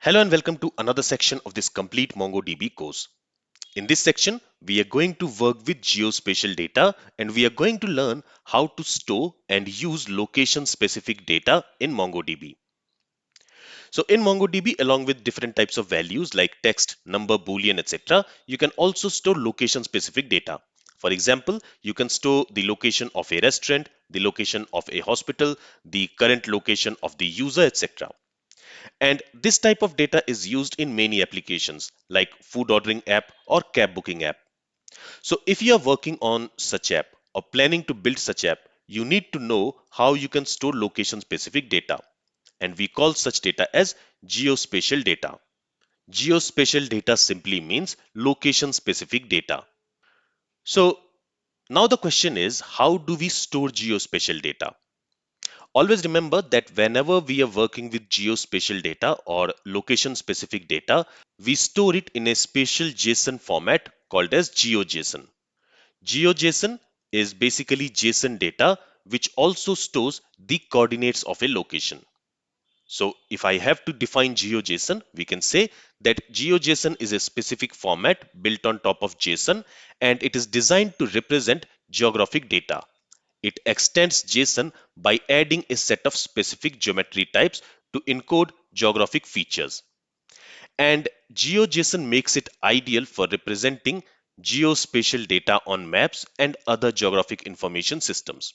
Hello and welcome to another section of this complete MongoDB course. In this section, we are going to work with geospatial data and we are going to learn how to store and use location-specific data in MongoDB. So in MongoDB, along with different types of values like text, number, boolean, etc., you can also store location-specific data. For example, you can store the location of a restaurant, the location of a hospital, the current location of the user, etc. And this type of data is used in many applications like food ordering app or cab booking app. So if you are working on such app or planning to build such app, you need to know how you can store location specific data. And we call such data as geospatial data. Geospatial data simply means location specific data. So now the question is, how do we store geospatial data? Always remember that whenever we are working with geospatial data or location specific data, we store it in a special JSON format called as GeoJSON. GeoJSON is basically JSON data which also stores the coordinates of a location. So if I have to define GeoJSON, we can say that GeoJSON is a specific format built on top of JSON and it is designed to represent geographic data. It extends JSON by adding a set of specific geometry types to encode geographic features. And GeoJSON makes it ideal for representing geospatial data on maps and other geographic information systems.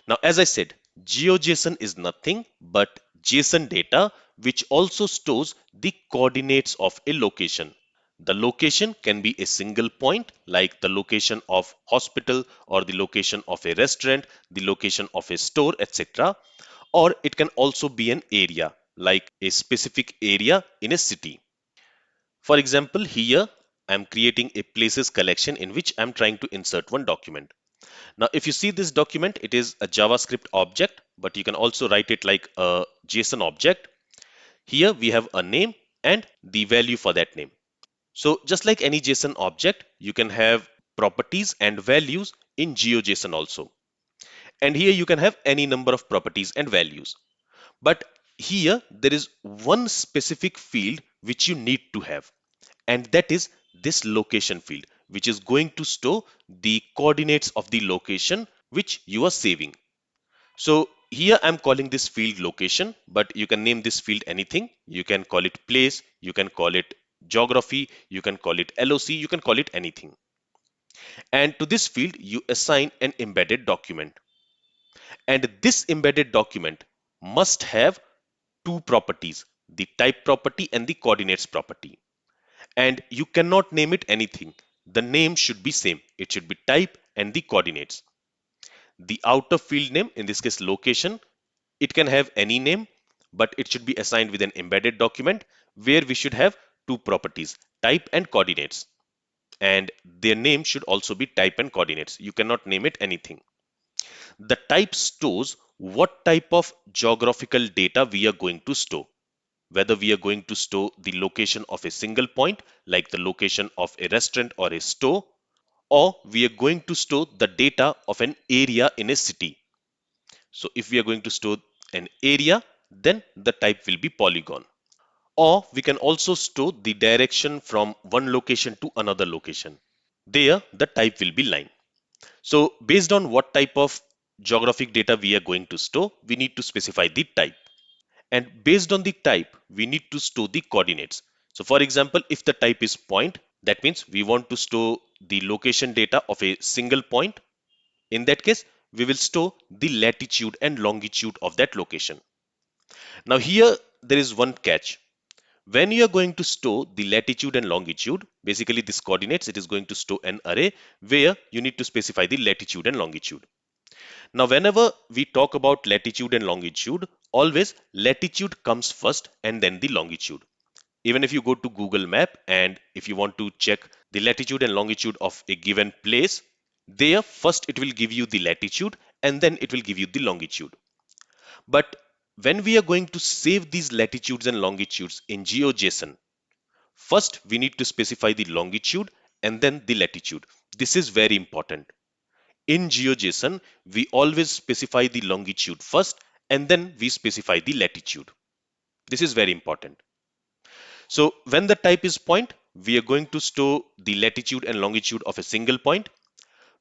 Now, as I said, GeoJSON is nothing but JSON data which also stores the coordinates of a location. The location can be a single point like the location of hospital or the location of a restaurant, the location of a store, etc. Or it can also be an area like a specific area in a city. For example, here I'm creating a places collection in which I'm trying to insert one document. Now, if you see this document, it is a JavaScript object, but you can also write it like a JSON object. Here we have a name and the value for that name. So just like any JSON object, you can have properties and values in GeoJSON also. And here you can have any number of properties and values. But here there is one specific field which you need to have, and that is this location field, which is going to store the coordinates of the location which you are saving. So here I'm calling this field location, but you can name this field anything. You can call it place, you can call it geography, you can call it LOC, you can call it anything. And to this field, you assign an embedded document. And this embedded document must have two properties, the type property and the coordinates property. And you cannot name it anything. The name should be same. It should be type and the coordinates. The outer field name, in this case location, it can have any name, but it should be assigned with an embedded document where we should have two properties, type and coordinates. And their name should also be type and coordinates. You cannot name it anything. The type stores what type of geographical data we are going to store. Whether we are going to store the location of a single point, like the location of a restaurant or a store, or we are going to store the data of an area in a city. So if we are going to store an area, then the type will be polygon. Or we can also store the direction from one location to another location. There, the type will be line. So based on what type of geographic data we are going to store, we need to specify the type. And based on the type, we need to store the coordinates. So for example, if the type is point, that means we want to store the location data of a single point. In that case, we will store the latitude and longitude of that location. Now here there is one catch. When you are going to store the latitude and longitude, basically this coordinates, it is going to store an array where you need to specify the latitude and longitude. Now whenever we talk about latitude and longitude, always latitude comes first and then the longitude. Even if you go to Google Map and if you want to check the latitude and longitude of a given place, there first it will give you the latitude and then it will give you the longitude. But when we are going to save these latitudes and longitudes in GeoJSON, first we need to specify the longitude and then the latitude. This is very important. In GeoJSON, we always specify the longitude first and then we specify the latitude. This is very important. So when the type is point, we are going to store the latitude and longitude of a single point.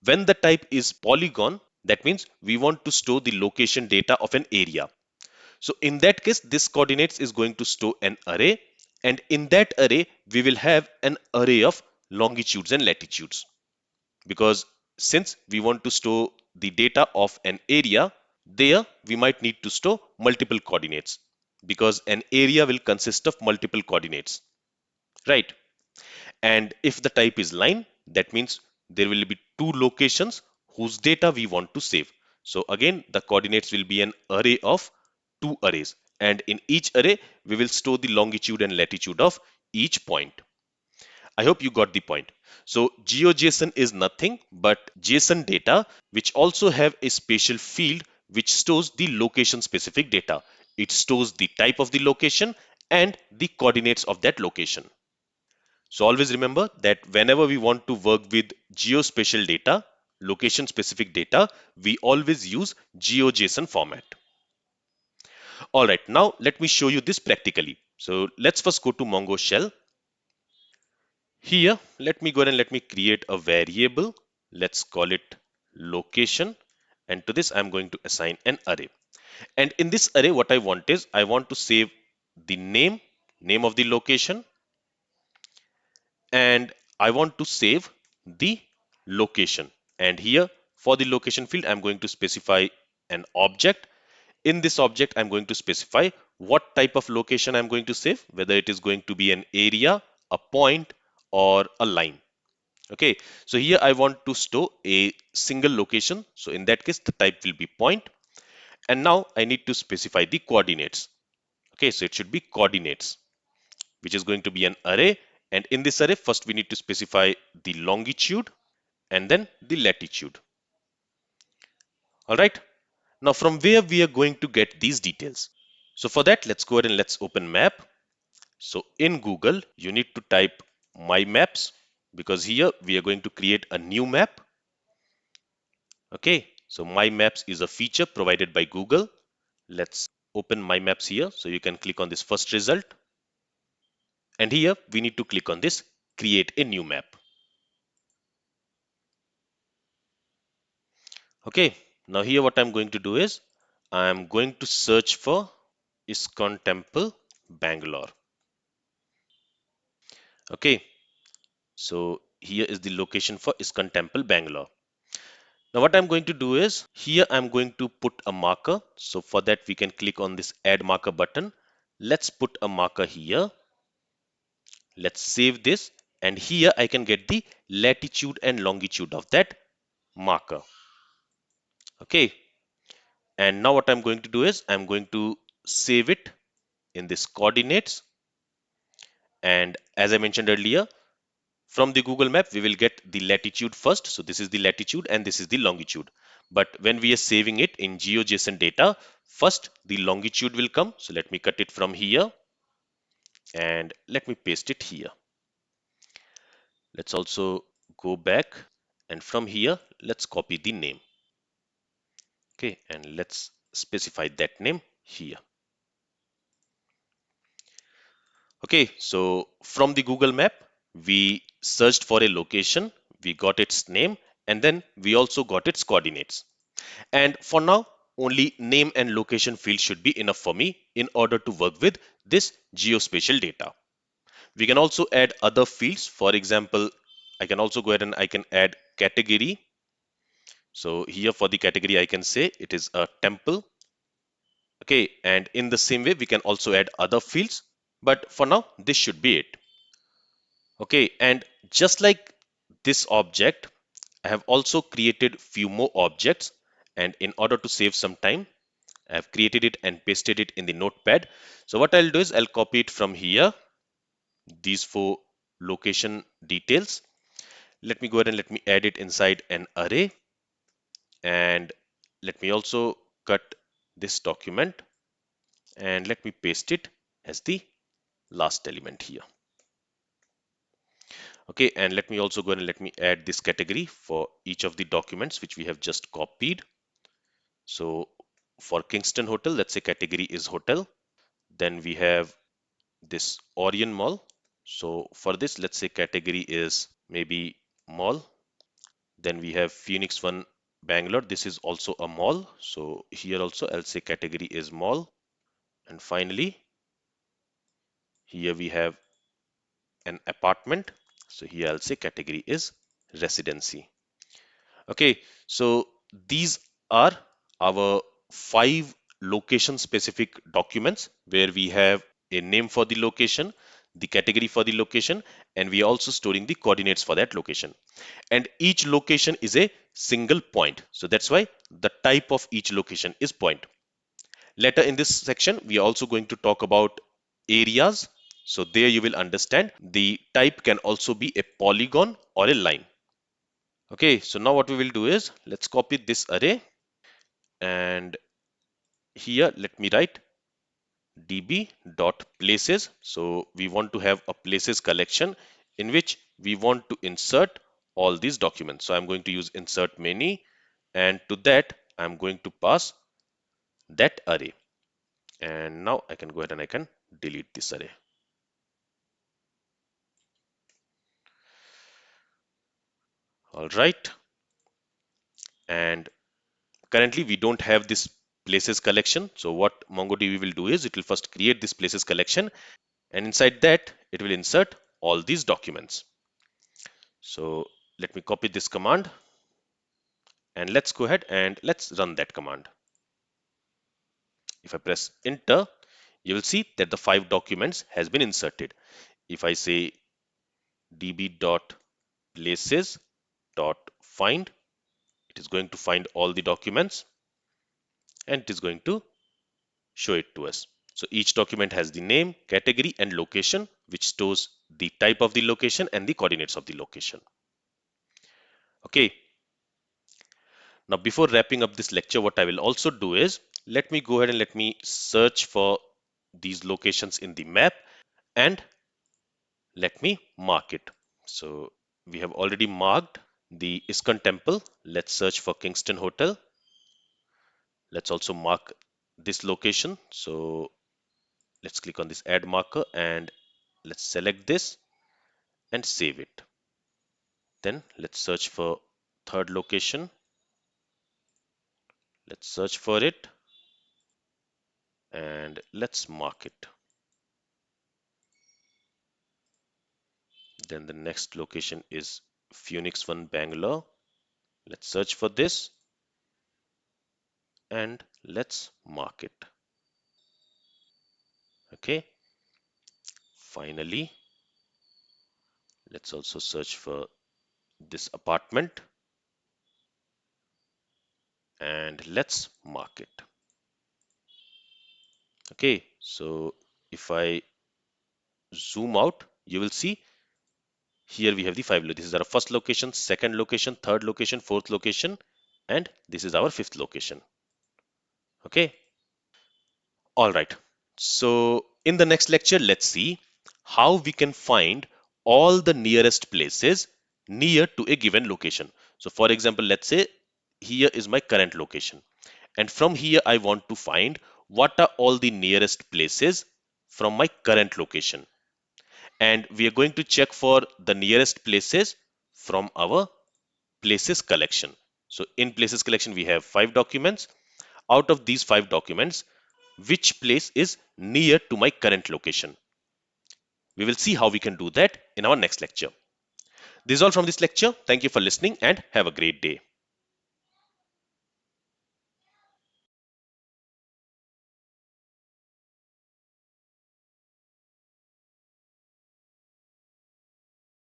When the type is polygon, that means we want to store the location data of an area. So in that case, this coordinates is going to store an array, and in that array, we will have an array of longitudes and latitudes. Because since we want to store the data of an area, there we might need to store multiple coordinates because an area will consist of multiple coordinates, right? And if the type is line, that means there will be two locations whose data we want to save. So again, the coordinates will be an array of two arrays. And in each array, we will store the longitude and latitude of each point. I hope you got the point. So GeoJSON is nothing but JSON data, which also have a special field which stores the location specific data. It stores the type of the location and the coordinates of that location. So always remember that whenever we want to work with geospatial data, location specific data, we always use GeoJSON format. All right, now let me show you this practically. So let's first go to Mongo shell. Here, let me go ahead and let me create a variable. Let's call it location. And to this, I'm going to assign an array. And in this array, what I want is I want to save the name of the location, and I want to save the location. And here for the location field, I'm going to specify an object. In this object, I'm going to specify what type of location I'm going to save, whether it is going to be an area, a point, or a line. Okay, so here I want to store a single location. So in that case, the type will be point. And now I need to specify the coordinates. Okay, so it should be coordinates, which is going to be an array. And in this array, first we need to specify the longitude and then the latitude. All right. Now from where we are going to get these details? So for that, let's go ahead and let's open map. So in Google, you need to type my maps because here we are going to create a new map. Okay. So my maps is a feature provided by Google. Let's open my maps here. So you can click on this first result. And here we need to click on this create a new map. Okay, now here what I'm going to do is I'm going to search for ISKCON Temple, Bangalore. Okay, so here is the location for ISKCON Temple, Bangalore. Now what I'm going to do is here I'm going to put a marker. So for that we can click on this add marker button. Let's put a marker here. Let's save this, and here I can get the latitude and longitude of that marker. Okay, and now what I'm going to do is I'm going to save it in this coordinates. And as I mentioned earlier, from the Google map, we will get the latitude first. So this is the latitude and this is the longitude. But when we are saving it in GeoJSON data, first the longitude will come. So let me cut it from here and let me paste it here. Let's also go back, and from here, let's copy the name. Okay, and let's specify that name here. Okay, so from the Google map, we searched for a location, we got its name, and then we also got its coordinates. And for now, only name and location field should be enough for me in order to work with this geospatial data. We can also add other fields. For example, I can also go ahead and I can add category. So here for the category, I can say it is a temple. Okay, and in the same way, we can also add other fields. But for now, this should be it. Okay, and just like this object, I have also created few more objects, and in order to save some time, I have created it and pasted it in the notepad. So what I'll do is I'll copy it from here, these four location details. Let me go ahead and let me add it inside an array, and let me also cut this document and let me paste it as the last element here. Okay, and let me also go ahead and let me add this category for each of the documents which we have just copied. So for Kingston Hotel, let's say category is hotel. Then we have this Orion Mall. So for this, let's say category is maybe mall. Then we have Phoenix One Bangalore. This is also a mall. So here also I'll say category is mall. And finally, here we have an apartment. So here I'll say category is residency. Okay, so these are our 5 location specific documents where we have a name for the location, the category for the location, and we are also storing the coordinates for that location. And each location is a single point. So that's why the type of each location is point. Later in this section, we are also going to talk about areas. So there you will understand the type can also be a polygon or a line. Okay, so now what we will do is let's copy this array, and here let me write db.places. So we want to have a places collection in which we want to insert all these documents. So I'm going to use insert many, and to that I'm going to pass that array. And now I can go ahead and I can delete this array. All right. And currently we don't have this places collection. So what MongoDB will do is it will first create this places collection, and inside that it will insert all these documents. So let me copy this command, and let's go ahead and let's run that command. If I press enter, you will see that the 5 documents has been inserted. If I say db.places.find, it is going to find all the documents and it is going to show it to us. So each document has the name, category, and location, which stores the type of the location and the coordinates of the location. Okay. Now, before wrapping up this lecture, what I will also do is let me go ahead and let me search for these locations in the map and let me mark it. So we have already marked the ISKCON temple. Let's search for Kingston Hotel. Let's also mark this location. So let's click on this add marker and let's select this and save it. Then let's search for third location. Let's search for it and let's mark it. Then the next location is Phoenix One Bangalore. Let's search for this and let's mark it. Okay. Finally, let's also search for this apartment and let's mark it. Okay, so if I zoom out, you will see here we have the 5. This is our first location, second location, third location, fourth location, and this is our 5th location. Okay, all right. So in the next lecture, let's see how we can find all the nearest places near to a given location. So for example, let's say here is my current location, and from here I want to find what are all the nearest places from my current location. And we are going to check for the nearest places from our places collection. So in places collection, we have 5 documents. Out of these 5 documents, which place is near to my current location? We will see how we can do that in our next lecture. This is all from this lecture. Thank you for listening and have a great day.